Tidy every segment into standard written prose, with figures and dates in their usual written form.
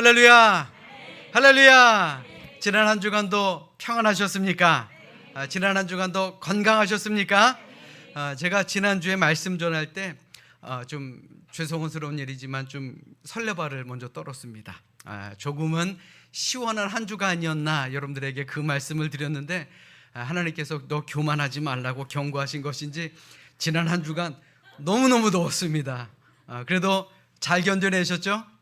할렐루야. 할렐루야. 지난 한 주간도 평안하셨습니까? 지난 한 주간도 건강하셨습니까? 제가 지난주에 말씀 전할 때 좀 죄송스러운 일이지만 좀 설레발을 먼저 떨었습니다. 조금은 시원한 한 주가 아니었나 여러분들에게 그 말씀을 드렸는데 하나님께서 너 교만하지 말라고 경고하신 것인지 지난 한 주간 너무너무 더웠습니다. 그래도 잘 견뎌내셨죠?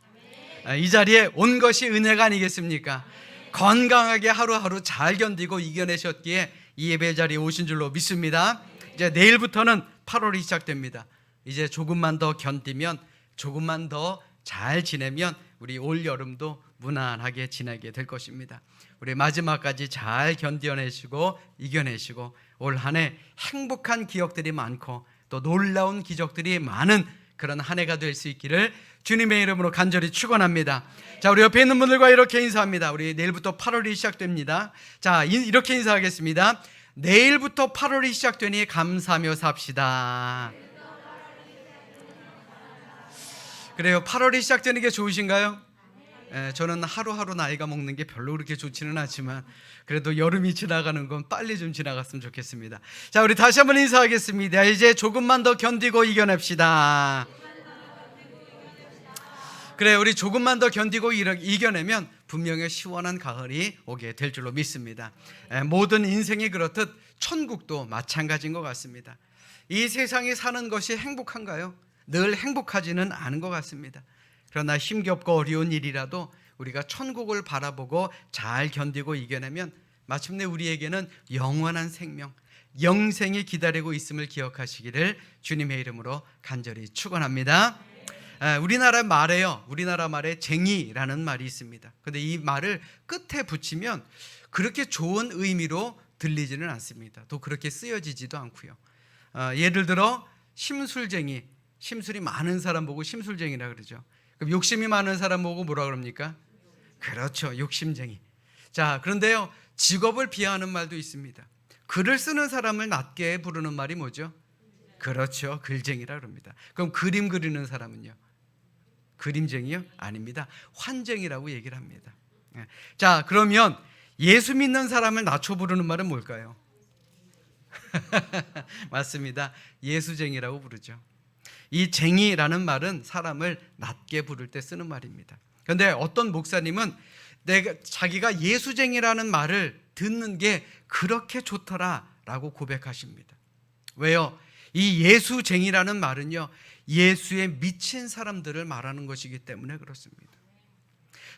이 자리에 온 것이 은혜가 아니겠습니까? 건강하게 하루하루 잘 견디고 이겨내셨기에 이 예배 자리에 오신 줄로 믿습니다. 이제 내일부터는 8월이 시작됩니다. 이제 조금만 더 견디면, 조금만 더 잘 지내면 우리 올 여름도 무난하게 지내게 될 것입니다. 우리 마지막까지 잘 견뎌내시고 이겨내시고 올 한 해 행복한 기억들이 많고 또 놀라운 기적들이 많은 그런 한 해가 될 수 있기를 주님의 이름으로 간절히 축원합니다. 자, 우리 옆에 있는 분들과 이렇게 인사합니다. 우리 내일부터 8월이 시작됩니다. 자, 이렇게 인사하겠습니다. 내일부터 8월이 시작되니 감사하며 삽시다. 그래요. 8월이 시작되는 게 좋으신가요? 저는 하루하루 나이가 먹는 게 별로 그렇게 좋지는 않지만 그래도 여름이 지나가는 건 빨리 좀 지나갔으면 좋겠습니다. 자, 우리 다시 한번 인사하겠습니다. 이제 조금만 더 견디고 이겨냅시다. 그래, 우리 조금만 더 견디고 이겨내면 분명히 시원한 가을이 오게 될 줄로 믿습니다. 모든 인생이 그렇듯 천국도 마찬가지인 것 같습니다. 이 세상에 사는 것이 행복한가요? 늘 행복하지는 않은 것 같습니다. 그러나 힘겹고 어려운 일이라도 우리가 천국을 바라보고 잘 견디고 이겨내면 마침내 우리에게는 영원한 생명, 영생이 기다리고 있음을 기억하시기를 주님의 이름으로 간절히 축원합니다. 우리나라 말에 쟁이라는 말이 있습니다. 그런데 이 말을 끝에 붙이면 그렇게 좋은 의미로 들리지는 않습니다. 또 그렇게 쓰여지지도 않고요. 예를 들어 심술쟁이, 심술이 많은 사람 보고 심술쟁이라 그러죠. 그럼 욕심이 많은 사람 보고 뭐라 그럽니까? 그렇죠, 욕심쟁이. 자, 그런데요, 직업을 비하하는 말도 있습니다. 글을 쓰는 사람을 낮게 부르는 말이 뭐죠? 그렇죠, 글쟁이라 그럽니다. 그럼 그림 그리는 사람은요? 그림쟁이요? 아닙니다. 환쟁이라고 얘기를 합니다. 자, 그러면 예수 믿는 사람을 낮춰 부르는 말은 뭘까요? 맞습니다. 예수쟁이라고 부르죠. 이 쟁이라는 말은 사람을 낮게 부를 때 쓰는 말입니다. 그런데 어떤 목사님은 자기가 예수쟁이라는 말을 듣는 게 그렇게 좋더라라고 고백하십니다. 왜요? 이 예수쟁이라는 말은요, 예수에 미친 사람들을 말하는 것이기 때문에 그렇습니다.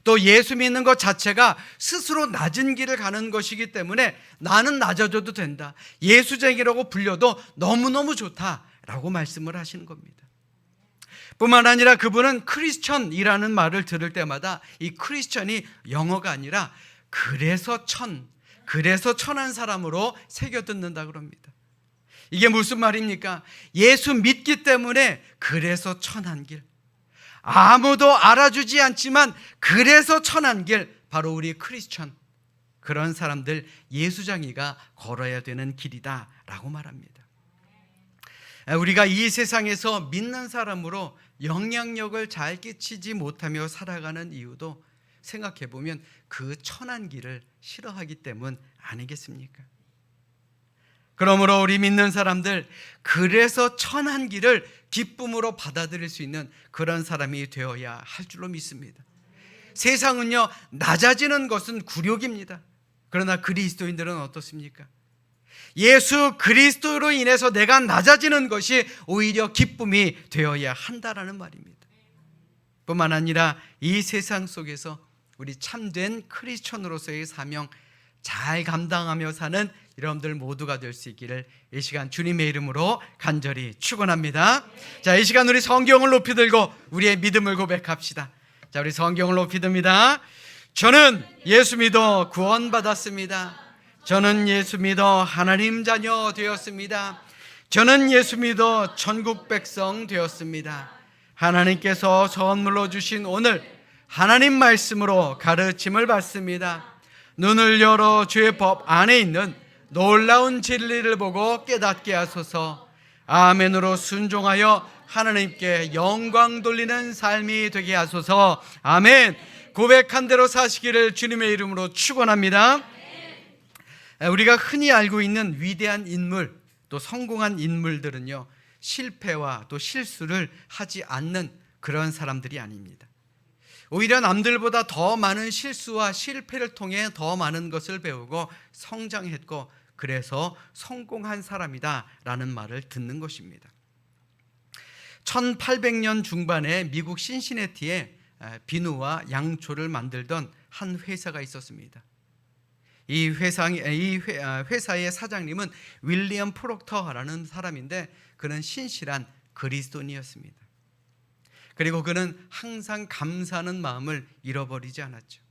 또 예수 믿는 것 자체가 스스로 낮은 길을 가는 것이기 때문에 나는 낮아져도 된다, 예수쟁이라고 불려도 너무너무 좋다라고 말씀을 하시는 겁니다. 뿐만 아니라 그분은 크리스천이라는 말을 들을 때마다 이 크리스천이 영어가 아니라 그래서 천한 사람으로 새겨 듣는다 그럽니다. 이게 무슨 말입니까? 예수 믿기 때문에 그래서 천한 길, 아무도 알아주지 않지만 그래서 천한 길, 바로 우리 크리스천, 그런 사람들 예수장이가 걸어야 되는 길이다 라고 말합니다. 우리가 이 세상에서 믿는 사람으로 영향력을 잘 끼치지 못하며 살아가는 이유도 생각해보면 그 천한 길을 싫어하기 때문 아니겠습니까? 그러므로 우리 믿는 사람들, 그래서 천한 길을 기쁨으로 받아들일 수 있는 그런 사람이 되어야 할 줄로 믿습니다. 세상은요, 낮아지는 것은 굴욕입니다. 그러나 그리스도인들은 어떻습니까? 예수 그리스도로 인해서 내가 낮아지는 것이 오히려 기쁨이 되어야 한다라는 말입니다. 뿐만 아니라 이 세상 속에서 우리 참된 크리스천으로서의 사명 잘 감당하며 사는 여러분들 모두가 될 수 있기를 이 시간 주님의 이름으로 간절히 축원합니다. 자, 이 시간 우리 성경을 높이 들고 우리의 믿음을 고백합시다. 자, 우리 성경을 높이 듭니다. 저는 예수 믿어 구원받았습니다. 저는 예수 믿어 하나님 자녀 되었습니다. 저는 예수 믿어 천국 백성 되었습니다. 하나님께서 선물로 주신 오늘 하나님 말씀으로 가르침을 받습니다. 눈을 열어 주의 법 안에 있는 놀라운 진리를 보고 깨닫게 하소서. 아멘으로 순종하여 하나님께 영광 돌리는 삶이 되게 하소서. 아멘. 고백한 대로 사시기를 주님의 이름으로 축원합니다. 우리가 흔히 알고 있는 위대한 인물, 또 성공한 인물들은요, 실패와 또 실수를 하지 않는 그런 사람들이 아닙니다. 오히려 남들보다 더 많은 실수와 실패를 통해 더 많은 것을 배우고 성장했고, 그래서 성공한 사람이다라는 말을 듣는 것입니다. 1800년 중반에 미국 신시내티에 비누와 양초를 만들던 한 회사가 있었습니다. 이 회사의 사장님은 윌리엄 프록터라는 사람인데, 그는 신실한 그리스도인이었습니다. 그리고 그는 항상 감사하는 마음을 잃어버리지 않았죠.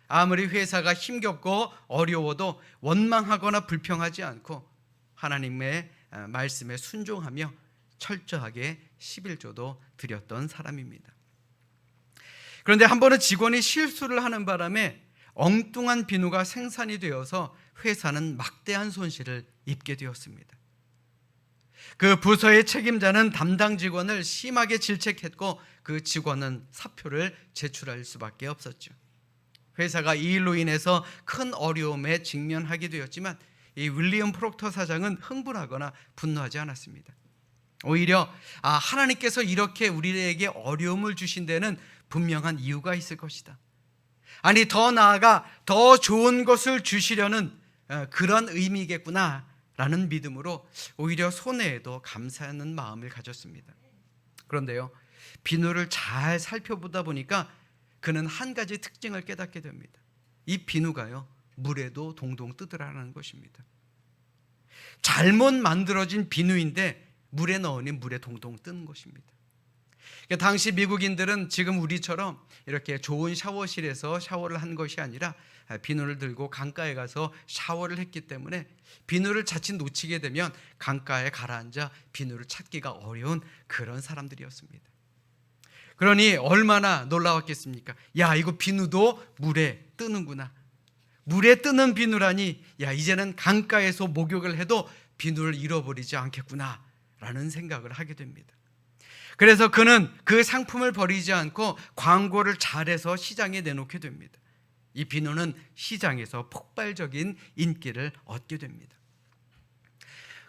아무리 회사가 힘겹고 어려워도 원망하거나 불평하지 않고 하나님의 말씀에 순종하며 철저하게 11조도 드렸던 사람입니다. 그런데 한 번은 직원이 실수를 하는 바람에 엉뚱한 비누가 생산이 되어서 회사는 막대한 손실을 입게 되었습니다. 그 부서의 책임자는 담당 직원을 심하게 질책했고, 그 직원은 사표를 제출할 수밖에 없었죠. 회사가 이 일로 인해서 큰 어려움에 직면하게 되었지만, 이 윌리엄 프록터 사장은 흥분하거나 분노하지 않았습니다. 오히려 하나님께서 이렇게 우리에게 어려움을 주신 데는 분명한 이유가 있을 것이다. 아니, 더 나아가 더 좋은 것을 주시려는 그런 의미겠구나 라는 믿음으로 오히려 손해에도 감사하는 마음을 가졌습니다. 그런데요, 비누를 잘 살펴보다 보니까 그는 한 가지 특징을 깨닫게 됩니다. 이 비누가요, 물에도 동동 뜨더라는 것입니다. 잘못 만들어진 비누인데 물에 넣으니 물에 동동 뜨는 것입니다. 당시 미국인들은 지금 우리처럼 이렇게 좋은 샤워실에서 샤워를 한 것이 아니라 비누를 들고 강가에 가서 샤워를 했기 때문에 비누를 자칫 놓치게 되면 강가에 가라앉아 비누를 찾기가 어려운 그런 사람들이었습니다. 그러니 얼마나 놀라웠겠습니까? 야, 이거 비누도 물에 뜨는구나. 물에 뜨는 비누라니, 야, 이제는 강가에서 목욕을 해도 비누를 잃어버리지 않겠구나 라는 생각을 하게 됩니다. 그래서 그는 그 상품을 버리지 않고 광고를 잘해서 시장에 내놓게 됩니다. 이 비누는 시장에서 폭발적인 인기를 얻게 됩니다.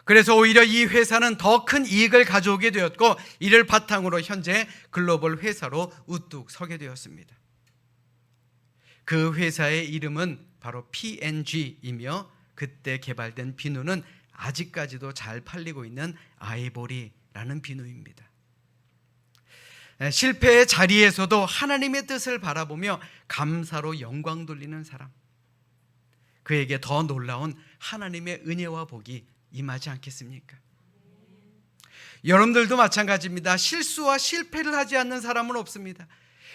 그래서 오히려 이 회사는 더 큰 이익을 가져오게 되었고, 이를 바탕으로 현재 글로벌 회사로 우뚝 서게 되었습니다. 그 회사의 이름은 바로 P&G이며, 그때 개발된 비누는 아직까지도 잘 팔리고 있는 아이보리라는 비누입니다. 실패의 자리에서도 하나님의 뜻을 바라보며 감사로 영광 돌리는 사람, 그에게 더 놀라운 하나님의 은혜와 복이 임하지 않겠습니까? 여러분들도 마찬가지입니다. 실수와 실패를 하지 않는 사람은 없습니다.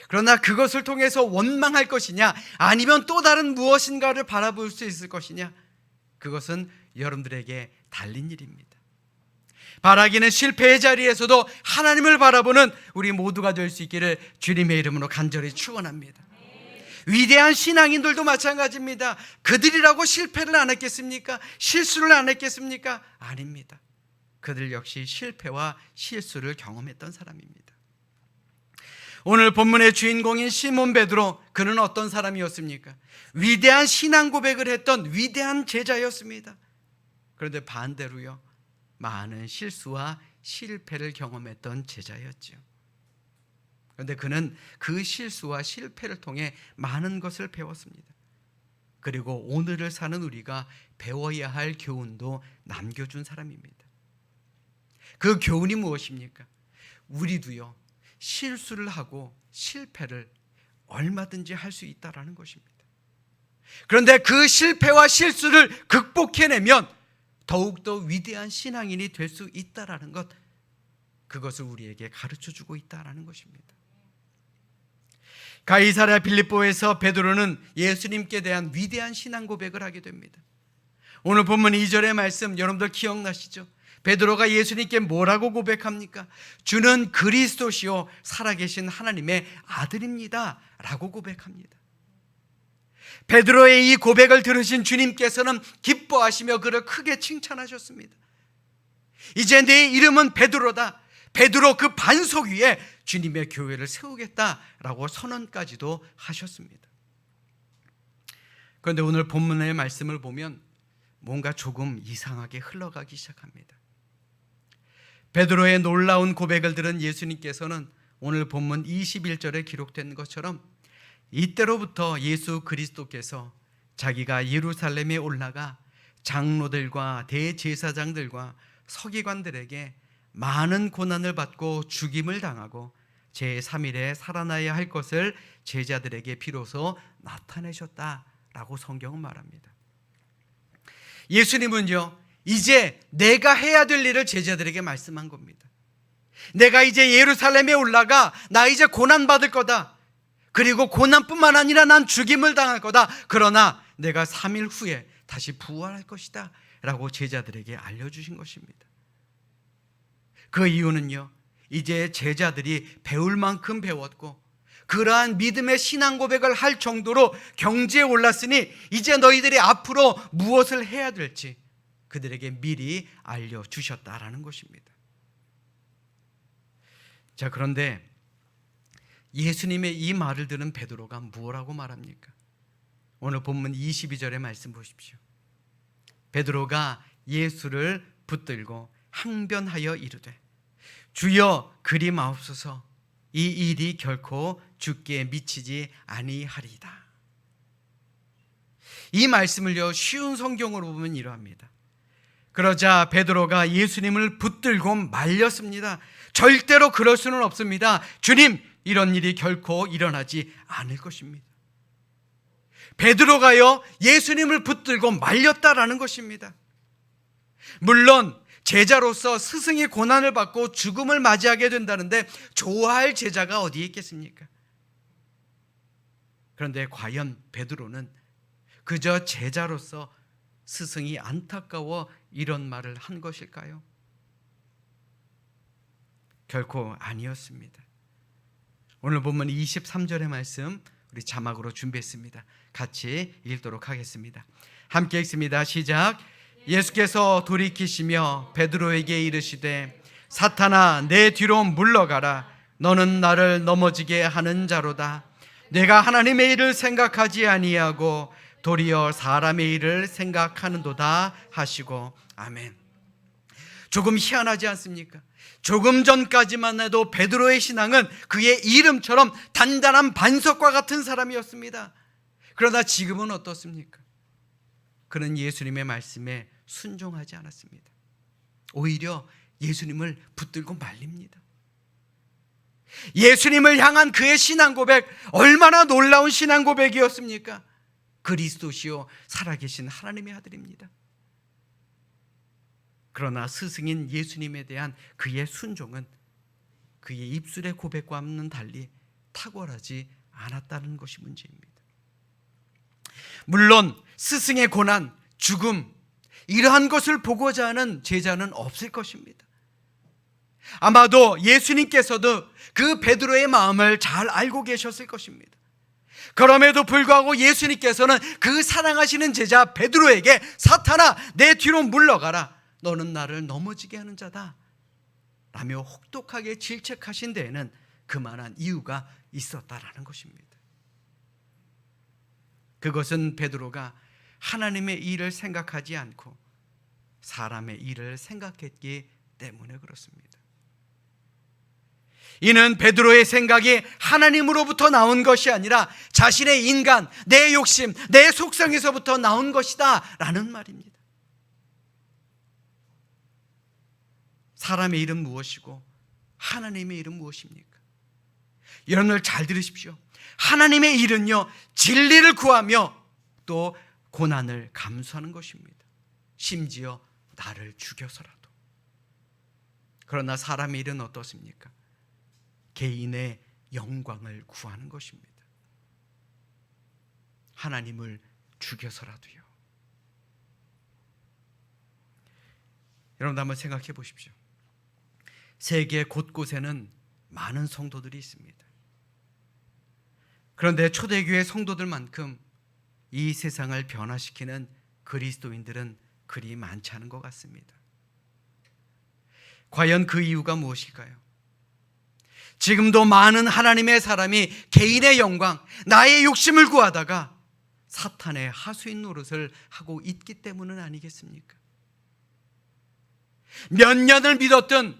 그러나 그것을 통해서 원망할 것이냐, 아니면 또 다른 무엇인가를 바라볼 수 있을 것이냐, 그것은 여러분들에게 달린 일입니다. 바라기는 실패의 자리에서도 하나님을 바라보는 우리 모두가 될 수 있기를 주님의 이름으로 간절히 축원합니다. 위대한 신앙인들도 마찬가지입니다. 그들이라고 실패를 안 했겠습니까? 실수를 안 했겠습니까? 아닙니다. 그들 역시 실패와 실수를 경험했던 사람입니다. 오늘 본문의 주인공인 시몬 베드로, 그는 어떤 사람이었습니까? 위대한 신앙 고백을 했던 위대한 제자였습니다. 그런데 반대로요, 많은 실수와 실패를 경험했던 제자였죠. 그런데 그는 그 실수와 실패를 통해 많은 것을 배웠습니다. 그리고 오늘을 사는 우리가 배워야 할 교훈도 남겨준 사람입니다. 그 교훈이 무엇입니까? 우리도요, 실수를 하고 실패를 얼마든지 할 수 있다라는 것입니다. 그런데 그 실패와 실수를 극복해내면 더욱더 위대한 신앙인이 될 수 있다라는 것, 그것을 우리에게 가르쳐주고 있다라는 것입니다. 가이사랴 빌립보에서 베드로는 예수님께 대한 위대한 신앙 고백을 하게 됩니다. 오늘 본문 2절의 말씀 여러분들 기억나시죠? 베드로가 예수님께 뭐라고 고백합니까? 주는 그리스도시요 살아계신 하나님의 아들입니다 라고 고백합니다. 베드로의 이 고백을 들으신 주님께서는 기뻐하시며 그를 크게 칭찬하셨습니다. 이제 내 이름은 베드로다. 베드로 그 반석 위에 주님의 교회를 세우겠다라고 선언까지도 하셨습니다. 그런데 오늘 본문의 말씀을 보면 뭔가 조금 이상하게 흘러가기 시작합니다. 베드로의 놀라운 고백을 들은 예수님께서는 오늘 본문 21절에 기록된 것처럼 이때로부터 예수 그리스도께서 자기가 예루살렘에 올라가 장로들과 대제사장들과 서기관들에게 많은 고난을 받고 죽임을 당하고 제3일에 살아나야 할 것을 제자들에게 비로소 나타내셨다라고 성경은 말합니다. 예수님은요, 이제 내가 해야 될 일을 제자들에게 말씀한 겁니다. 내가 이제 예루살렘에 올라가 나 이제 고난받을 거다. 그리고 고난뿐만 아니라 난 죽임을 당할 거다. 그러나 내가 3일 후에 다시 부활할 것이다 라고 제자들에게 알려주신 것입니다. 그 이유는요, 이제 제자들이 배울 만큼 배웠고 그러한 믿음의 신앙 고백을 할 정도로 경지에 올랐으니 이제 너희들이 앞으로 무엇을 해야 될지 그들에게 미리 알려주셨다라는 것입니다. 자, 그런데 예수님의 이 말을 들은 베드로가 뭐라고 말합니까? 오늘 본문 22절의 말씀 보십시오. 베드로가 예수를 붙들고 항변하여 이르되 주여 그리 마옵소서, 이 일이 결코 주께 미치지 아니하리이다. 이 말씀을요, 쉬운 성경으로 보면 이러합니다. 그러자 베드로가 예수님을 붙들고 말렸습니다. 절대로 그럴 수는 없습니다. 주님, 이런 일이 결코 일어나지 않을 것입니다. 베드로가요, 예수님을 붙들고 말렸다라는 것입니다. 물론 제자로서 스승이 고난을 받고 죽음을 맞이하게 된다는데 좋아할 제자가 어디에 있겠습니까? 그런데 과연 베드로는 그저 제자로서 스승이 안타까워 이런 말을 한 것일까요? 결코 아니었습니다. 오늘 본문 23절의 말씀 우리 자막으로 준비했습니다. 같이 읽도록 하겠습니다. 함께 읽습니다. 시작. 예수께서 돌이키시며 베드로에게 이르시되 사탄아, 내 뒤로 물러가라. 너는 나를 넘어지게 하는 자로다. 내가 하나님의 일을 생각하지 아니하고 도리어 사람의 일을 생각하는도다 하시고. 아멘. 조금 희한하지 않습니까? 조금 전까지만 해도 베드로의 신앙은 그의 이름처럼 단단한 반석과 같은 사람이었습니다. 그러나 지금은 어떻습니까? 그는 예수님의 말씀에 순종하지 않았습니다. 오히려 예수님을 붙들고 말립니다. 예수님을 향한 그의 신앙 고백, 얼마나 놀라운 신앙 고백이었습니까? 그리스도시요 살아계신 하나님의 아들입니다. 그러나 스승인 예수님에 대한 그의 순종은 그의 입술의 고백과는 달리 탁월하지 않았다는 것이 문제입니다. 물론 스승의 고난, 죽음, 이러한 것을 보고자 하는 제자는 없을 것입니다. 아마도 예수님께서도 그 베드로의 마음을 잘 알고 계셨을 것입니다. 그럼에도 불구하고 예수님께서는 그 사랑하시는 제자 베드로에게 사탄아, 내 뒤로 물러가라. 너는 나를 넘어지게 하는 자다 라며 혹독하게 질책하신 데에는 그만한 이유가 있었다라는 것입니다. 그것은 베드로가 하나님의 일을 생각하지 않고 사람의 일을 생각했기 때문에 그렇습니다. 이는 베드로의 생각이 하나님으로부터 나온 것이 아니라 자신의 인간, 내 욕심, 내 속성에서부터 나온 것이다 라는 말입니다. 사람의 일은 무엇이고 하나님의 일은 무엇입니까? 여러분들 잘 들으십시오. 하나님의 일은요, 진리를 구하며 또 고난을 감수하는 것입니다. 심지어 나를 죽여서라도. 그러나 사람의 일은 어떻습니까? 개인의 영광을 구하는 것입니다. 하나님을 죽여서라도요. 여러분 한번 생각해 보십시오. 세계 곳곳에는 많은 성도들이 있습니다. 그런데 초대교회 성도들만큼 이 세상을 변화시키는 그리스도인들은 그리 많지 않은 것 같습니다. 과연 그 이유가 무엇일까요? 지금도 많은 하나님의 사람이 개인의 영광, 나의 욕심을 구하다가 사탄의 하수인 노릇을 하고 있기 때문은 아니겠습니까? 몇 년을 믿었든,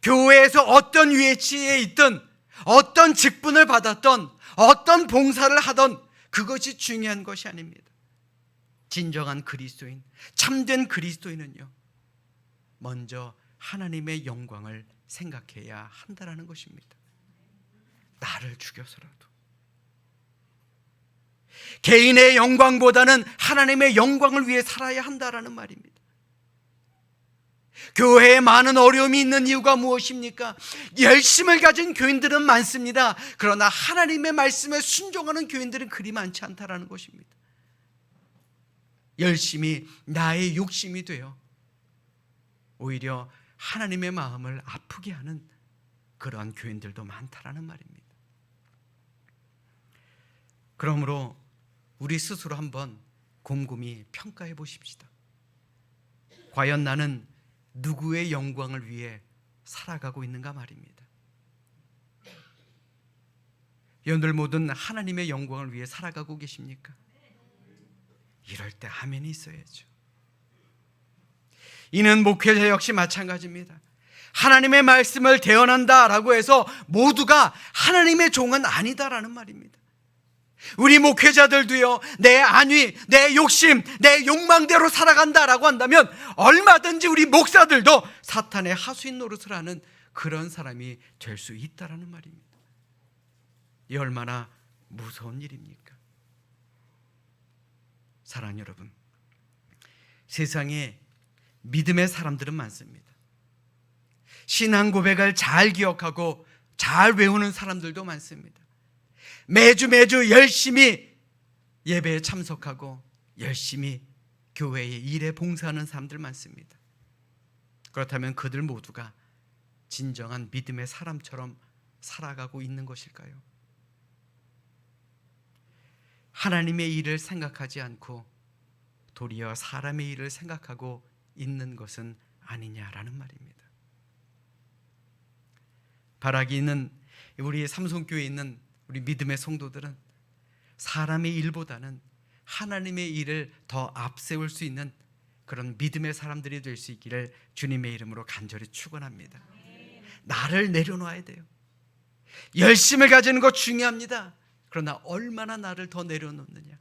교회에서 어떤 위치에 있든, 어떤 직분을 받았던, 어떤 봉사를 하던, 그것이 중요한 것이 아닙니다. 진정한 그리스도인, 참된 그리스도인은요, 먼저 하나님의 영광을 생각해야 한다는 것입니다. 나를 죽여서라도. 개인의 영광보다는 하나님의 영광을 위해 살아야 한다는 말입니다. 교회에 많은 어려움이 있는 이유가 무엇입니까? 열심을 가진 교인들은 많습니다. 그러나 하나님의 말씀에 순종하는 교인들은 그리 많지 않다는 것입니다. 열심이 나의 욕심이 되어 오히려 하나님의 마음을 아프게 하는 그러한 교인들도 많다라는 말입니다. 그러므로 우리 스스로 한번 곰곰이 평가해 보십시다. 과연 나는 누구의 영광을 위해 살아가고 있는가 말입니다. 여러분들 모두는 하나님의 영광을 위해 살아가고 계십니까? 이럴 때 아멘이 있어야죠. 이는 목회자 역시 마찬가지입니다. 하나님의 말씀을 대언한다라고 해서 모두가 하나님의 종은 아니다라는 말입니다. 우리 목회자들도요, 내 안위, 내 욕심, 내 욕망대로 살아간다라고 한다면 얼마든지 우리 목사들도 사탄의 하수인 노릇을 하는 그런 사람이 될 수 있다라는 말입니다. 이 얼마나 무서운 일입니까? 사랑하는 여러분, 세상에 믿음의 사람들은 많습니다. 신앙 고백을 잘 기억하고 잘 외우는 사람들도 많습니다. 매주 열심히 예배에 참석하고 열심히 교회의 일에 봉사하는 사람들 많습니다. 그렇다면 그들 모두가 진정한 믿음의 사람처럼 살아가고 있는 것일까요? 하나님의 일을 생각하지 않고 도리어 사람의 일을 생각하고 있는 것은 아니냐라는 말입니다. 바라기 있는 우리 삼성교회에 있는 우리 믿음의 성도들은 사람의 일보다는 하나님의 일을 더 앞세울 수 있는 그런 믿음의 사람들이 될 수 있기를 주님의 이름으로 간절히 축원합니다. 나를 내려놓아야 돼요. 열심을 가지는 것 중요합니다. 그러나 얼마나 나를 더 내려놓느냐,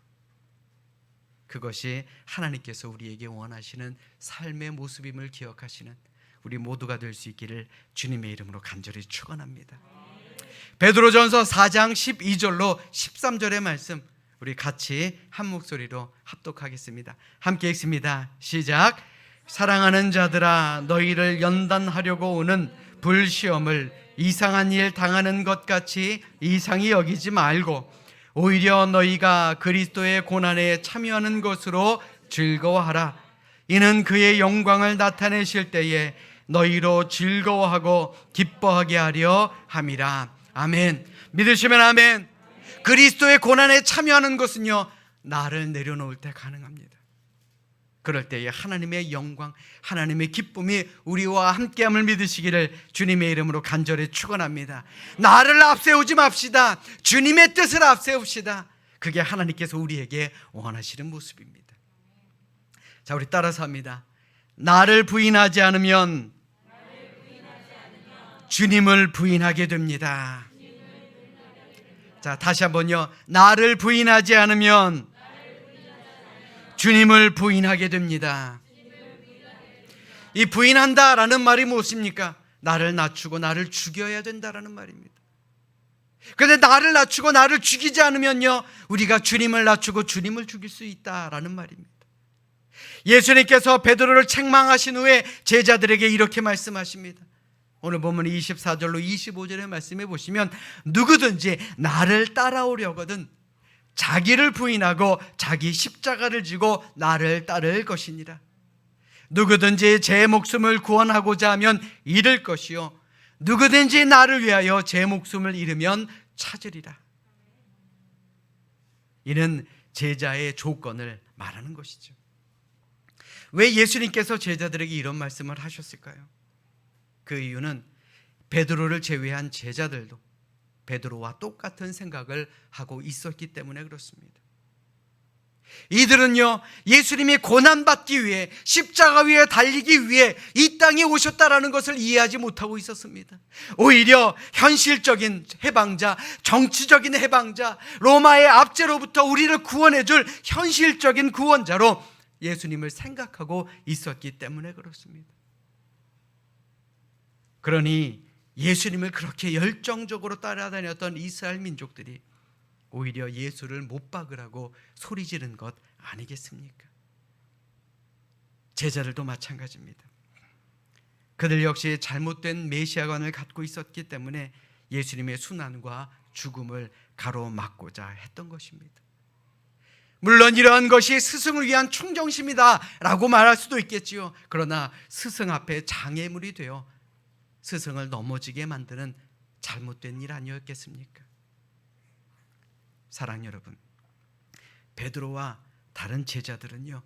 그것이 하나님께서 우리에게 원하시는 삶의 모습임을 기억하시는 우리 모두가 될 수 있기를 주님의 이름으로 간절히 축원합니다. 베드로전서 4장 12절로 13절의 말씀 우리 같이 한 목소리로 합독하겠습니다. 함께 읽습니다. 시작. 사랑하는 자들아, 너희를 연단하려고 오는 불시험을 이상한 일 당하는 것 같이 이상히 여기지 말고 오히려 너희가 그리스도의 고난에 참여하는 것으로 즐거워하라. 이는 그의 영광을 나타내실 때에 너희로 즐거워하고 기뻐하게 하려 함이라. 아멘. 믿으시면 아멘. 그리스도의 고난에 참여하는 것은요, 나를 내려놓을 때 가능합니다. 그럴 때에 하나님의 영광, 하나님의 기쁨이 우리와 함께함을 믿으시기를 주님의 이름으로 간절히 축원합니다. 나를 앞세우지 맙시다. 주님의 뜻을 앞세웁시다. 그게 하나님께서 우리에게 원하시는 모습입니다. 자, 우리 따라서 합니다. 나를 부인하지 않으면 주님을 부인하게 됩니다. 자, 다시 한번요. 나를 부인하지 않으면 주님을 부인하게 됩니다. 이 부인한다라는 말이 무엇입니까? 나를 낮추고 나를 죽여야 된다라는 말입니다. 그런데 나를 낮추고 나를 죽이지 않으면요, 우리가 주님을 낮추고 주님을 죽일 수 있다라는 말입니다. 예수님께서 베드로를 책망하신 후에 제자들에게 이렇게 말씀하십니다. 오늘 본문 24절로 25절의 말씀에 보시면 누구든지 나를 따라오려거든 자기를 부인하고 자기 십자가를 지고 나를 따를 것이니라. 누구든지 제 목숨을 구원하고자 하면 잃을 것이요 누구든지 나를 위하여 제 목숨을 잃으면 찾으리라. 이는 제자의 조건을 말하는 것이죠. 왜 예수님께서 제자들에게 이런 말씀을 하셨을까요? 그 이유는 베드로를 제외한 제자들도 베드로와 똑같은 생각을 하고 있었기 때문에 그렇습니다. 이들은요, 예수님이 고난받기 위해, 십자가 위에 달리기 위해 이 땅에 오셨다라는 것을 이해하지 못하고 있었습니다. 오히려 현실적인 해방자, 정치적인 해방자, 로마의 압제로부터 우리를 구원해 줄 현실적인 구원자로 예수님을 생각하고 있었기 때문에 그렇습니다. 그러니 예수님을 그렇게 열정적으로 따라다녔던 이스라엘 민족들이 오히려 예수를 못 박으라고 소리 지른 것 아니겠습니까? 제자들도 마찬가지입니다. 그들 역시 잘못된 메시아관을 갖고 있었기 때문에 예수님의 순환과 죽음을 가로막고자 했던 것입니다. 물론 이러한 것이 스승을 위한 충정심이다 라고 말할 수도 있겠지요. 그러나 스승 앞에 장애물이 되어 스승을 넘어지게 만드는 잘못된 일 아니었겠습니까? 사랑 여러분, 베드로와 다른 제자들은요,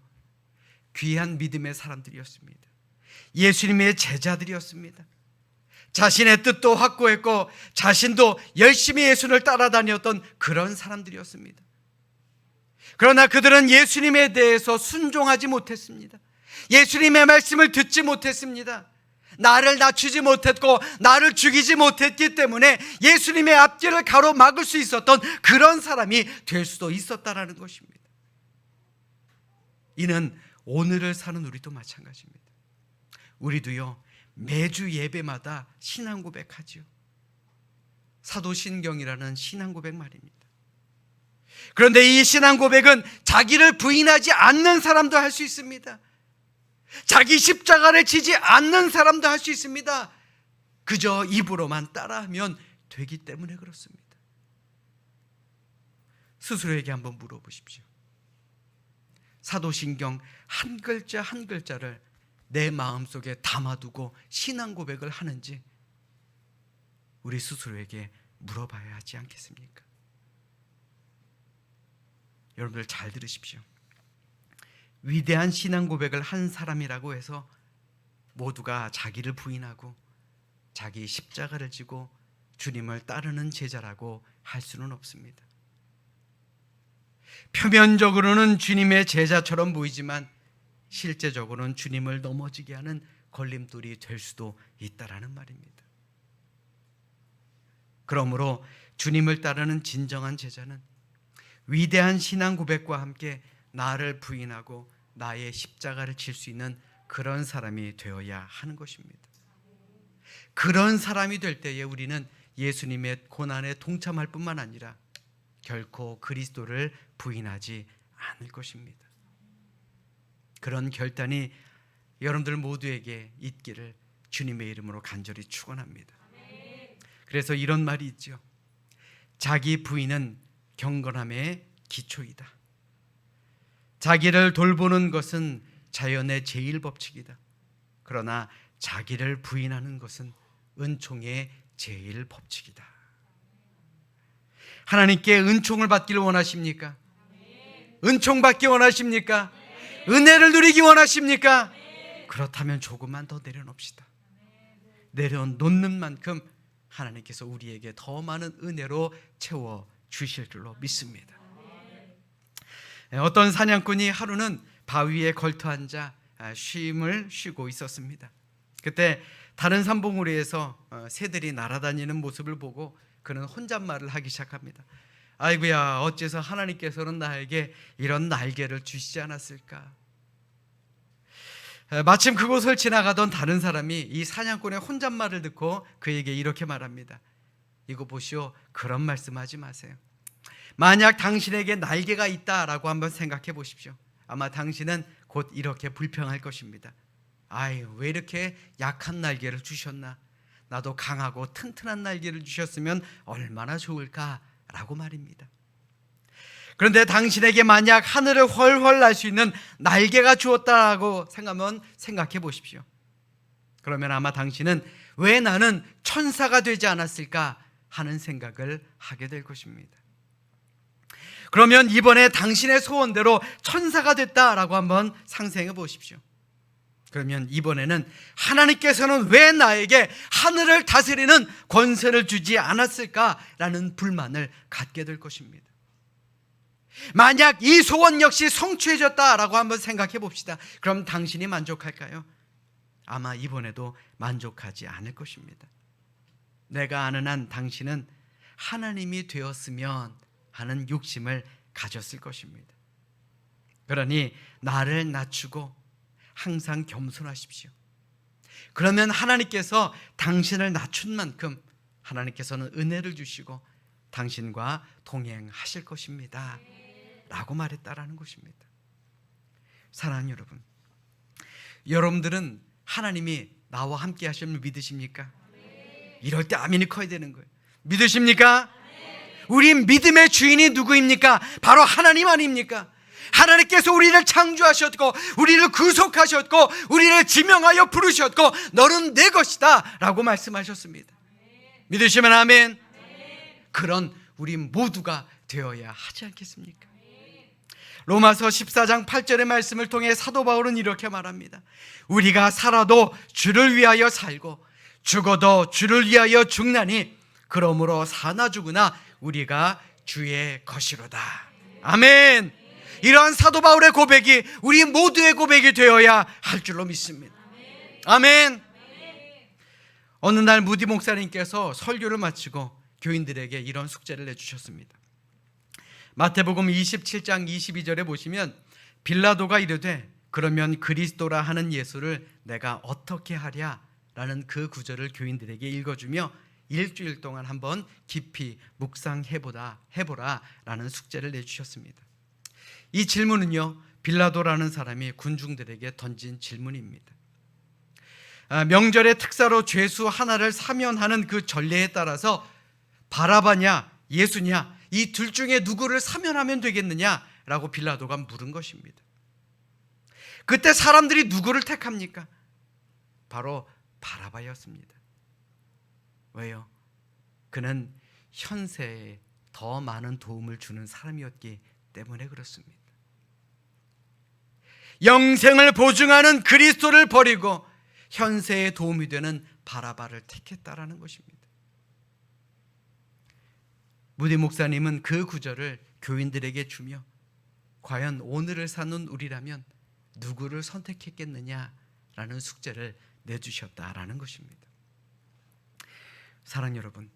귀한 믿음의 사람들이었습니다. 예수님의 제자들이었습니다. 자신의 뜻도 확고했고 자신도 열심히 예수를 따라다녔던 그런 사람들이었습니다. 그러나 그들은 예수님에 대해서 순종하지 못했습니다. 예수님의 말씀을 듣지 못했습니다. 나를 낮추지 못했고 나를 죽이지 못했기 때문에 예수님의 앞길을 가로막을 수 있었던 그런 사람이 될 수도 있었다라는 것입니다. 이는 오늘을 사는 우리도 마찬가지입니다. 우리도요, 매주 예배마다 신앙 고백하죠. 사도신경이라는 신앙 고백 말입니다. 그런데 이 신앙 고백은 자기를 부인하지 않는 사람도 할 수 있습니다. 자기 십자가를 지지 않는 사람도 할 수 있습니다. 그저 입으로만 따라하면 되기 때문에 그렇습니다. 스스로에게 한번 물어보십시오. 사도신경 한 글자 한 글자를 내 마음속에 담아두고 신앙 고백을 하는지 우리 스스로에게 물어봐야 하지 않겠습니까? 여러분들 잘 들으십시오. 위대한 신앙 고백을 한 사람이라고 해서 모두가 자기를 부인하고 자기 십자가를 지고 주님을 따르는 제자라고 할 수는 없습니다. 표면적으로는 주님의 제자처럼 보이지만 실제적으로는 주님을 넘어지게 하는 걸림돌이 될 수도 있다라는 말입니다. 그러므로 주님을 따르는 진정한 제자는 위대한 신앙 고백과 함께 나를 부인하고 나의 십자가를 질 수 있는 그런 사람이 되어야 하는 것입니다. 그런 사람이 될 때에 우리는 예수님의 고난에 동참할 뿐만 아니라 결코 그리스도를 부인하지 않을 것입니다. 그런 결단이 여러분들 모두에게 있기를 주님의 이름으로 간절히 축원합니다. 그래서 이런 말이 있죠. 자기 부인은 경건함의 기초이다. 자기를 돌보는 것은 자연의 제일 법칙이다. 그러나 자기를 부인하는 것은 은총의 제일 법칙이다. 하나님께 은총을 받기를 원하십니까? 은총 받기 원하십니까? 은혜를 누리기 원하십니까? 그렇다면 조금만 더 내려놓읍시다. 내려놓는 만큼 하나님께서 우리에게 더 많은 은혜로 채워 주실 줄로 믿습니다. 어떤 사냥꾼이 하루는 바위에 걸터 앉아 쉼을 쉬고 있었습니다. 그때 다른 산봉우리에서 새들이 날아다니는 모습을 보고 그는 혼잣말을 하기 시작합니다. 아이고야, 어째서 하나님께서는 나에게 이런 날개를 주시지 않았을까? 마침 그곳을 지나가던 다른 사람이 이 사냥꾼의 혼잣말을 듣고 그에게 이렇게 말합니다. 이거 보시오, 그런 말씀하지 마세요. 만약 당신에게 날개가 있다라고 한번 생각해 보십시오. 아마 당신은 곧 이렇게 불평할 것입니다. 아유, 왜 이렇게 약한 날개를 주셨나? 나도 강하고 튼튼한 날개를 주셨으면 얼마나 좋을까라고 말입니다. 그런데 당신에게 만약 하늘을 훨훨 날 수 있는 날개가 주었다라고 생각해 보십시오. 그러면 아마 당신은 왜 나는 천사가 되지 않았을까 하는 생각을 하게 될 것입니다. 그러면 이번에 당신의 소원대로 천사가 됐다라고 한번 상상해 보십시오. 그러면 이번에는 하나님께서는 왜 나에게 하늘을 다스리는 권세를 주지 않았을까라는 불만을 갖게 될 것입니다. 만약 이 소원 역시 성취해졌다라고 한번 생각해 봅시다. 그럼 당신이 만족할까요? 아마 이번에도 만족하지 않을 것입니다. 내가 아는 한 당신은 하나님이 되었으면 하는 욕심을 가졌을 것입니다. 그러니 나를 낮추고 항상 겸손하십시오. 그러면 하나님께서 당신을 낮춘 만큼 하나님께서는 은혜를 주시고 당신과 동행하실 것입니다 라고 말했다라는 것입니다. 사랑하는 여러분, 여러분들은 하나님이 나와 함께 하심을 믿으십니까? 이럴 때 아멘이 커야 되는 거예요. 믿으십니까? 우리 믿음의 주인이 누구입니까? 바로 하나님 아닙니까? 하나님께서 우리를 창조하셨고 우리를 구속하셨고 우리를 지명하여 부르셨고 너는 내 것이다 라고 말씀하셨습니다. 믿으시면 아멘. 그런 우리 모두가 되어야 하지 않겠습니까? 로마서 14장 8절의 말씀을 통해 사도 바울은 이렇게 말합니다. 우리가 살아도 주를 위하여 살고 죽어도 주를 위하여 죽나니 그러므로 사나 죽으나 우리가 주의 것이로다. 아멘. 이러한 사도 바울의 고백이 우리 모두의 고백이 되어야 할 줄로 믿습니다. 아멘. 어느 날 무디 목사님께서 설교를 마치고 교인들에게 이런 숙제를 내주셨습니다. 마태복음 27장 22절에 보시면 빌라도가 이르되 그러면 그리스도라 하는 예수를 내가 어떻게 하랴? 라는 그 구절을 교인들에게 읽어주며 일주일 동안 한번 깊이 묵상해보라 라는 숙제를 내주셨습니다. 이 질문은요, 빌라도라는 사람이 군중들에게 던진 질문입니다. 명절의 특사로 죄수 하나를 사면하는 그 전례에 따라서 바라바냐 예수냐 이 둘 중에 누구를 사면하면 되겠느냐라고 빌라도가 물은 것입니다. 그때 사람들이 누구를 택합니까? 바로 바라바였습니다. 왜요? 그는 현세에 더 많은 도움을 주는 사람이었기 때문에 그렇습니다. 영생을 보증하는 그리스도를 버리고 현세에 도움이 되는 바라바를 택했다라는 것입니다. 무디 목사님은 그 구절을 교인들에게 주며 과연 오늘을 사는 우리라면 누구를 선택했겠느냐라는 숙제를 내주셨다라는 것입니다. 사랑 여러분,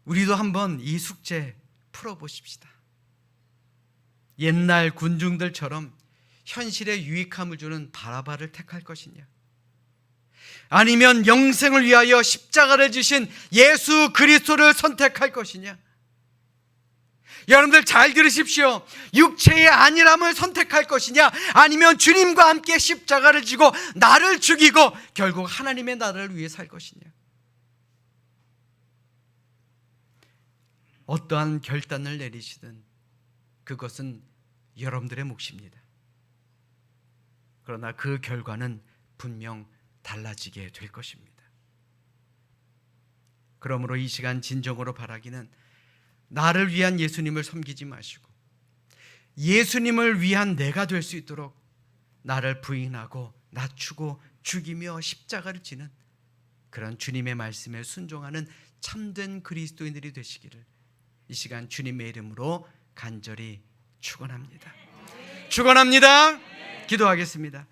우리도 한번 이 숙제 풀어보십시다. 옛날 군중들처럼 현실에 유익함을 주는 바라바를 택할 것이냐, 아니면 영생을 위하여 십자가를 지신 예수 그리스도를 선택할 것이냐. 여러분들 잘 들으십시오. 육체의 안일함을 선택할 것이냐, 아니면 주님과 함께 십자가를 지고 나를 죽이고 결국 하나님의 나라를 위해 살 것이냐. 어떠한 결단을 내리시든 그것은 여러분들의 몫입니다. 그러나 그 결과는 분명 달라지게 될 것입니다. 그러므로 이 시간 진정으로 바라기는 나를 위한 예수님을 섬기지 마시고 예수님을 위한 내가 될 수 있도록 나를 부인하고 낮추고 죽이며 십자가를 지는 그런 주님의 말씀에 순종하는 참된 그리스도인들이 되시기를 이 시간 주님의 이름으로 간절히 축원합니다. 축원합니다. 기도하겠습니다.